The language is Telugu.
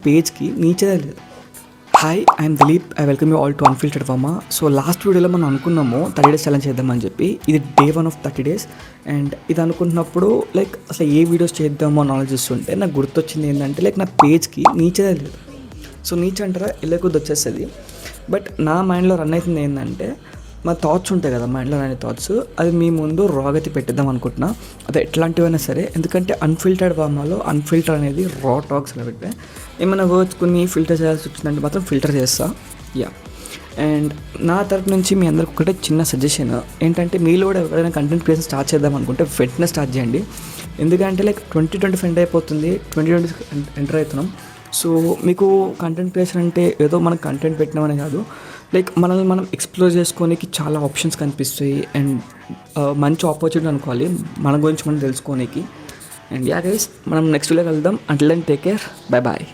పేజ్కి నీచే లేదు. Hi, I'm Dilip. I welcome you all to unfiltered Varma. So last వీడియోలో మనం అనుకున్నాము 30 days ఛాలెంజ్ చేద్దామని చెప్పి. ఇది డే 1 of 30 days. అండ్ ఇది అనుకుంటున్నప్పుడు అసలు ఏ వీడియోస్ చేద్దామో అని ఆలోచిస్తుంటే నాకు గుర్తొచ్చింది ఏంటంటే నా పేజ్కి నీచే లేదు. సో నీచ్ అంటారా వెళ్ళే కొద్ది వచ్చేస్తుంది. బట్ నా మైండ్లో రన్ అవుతుంది ఏంటంటే మా థాట్స్ ఉంటాయి కదా, మైండ్లో రాని థాట్స్, అది మీ ముందు రాగతి పెట్టిద్దాం అనుకుంటున్నా. అది ఎట్లాంటివైనా సరే, ఎందుకంటే అన్ఫిల్టర్డ్ వర్మలో అన్ఫిల్టర్ అనేది రా టాక్స్ కాబట్టి ఏమైనా వర్డ్స్ కొన్ని ఫిల్టర్ చేయాల్సి వచ్చిందంటే మాత్రం ఫిల్టర్ చేస్తా. యా. అండ్ నా తరపు నుంచి మీ అందరికి ఒకటే చిన్న సజెషన్ ఏంటంటే, మీలో కూడా ఎవరైనా కంటెంట్ క్రియేషన్ స్టార్ట్ చేద్దాం అనుకుంటే వెంటనే స్టార్ట్ చేయండి. ఎందుకంటే 2020 ఎండ్ అయిపోతుంది, 2020 ఎంటర్ అవుతున్నాం. సో మీకు కంటెంట్ క్రియేషన్ అంటే ఏదో మనకు కంటెంట్ పెట్టినామనే కాదు, మనల్ని మనం ఎక్స్ప్లోర్ చేసుకోనికి చాలా ఆప్షన్స్ కనిపిస్తాయి. అండ్ మంచి ఆపర్చునిటీ అనుకోవాలి మన గురించి మనం తెలుసుకోనికి. అండ్ యా గైస్, మనం నెక్స్ట్ వీడియో కలుద్దాం. Until then take care, bye bye.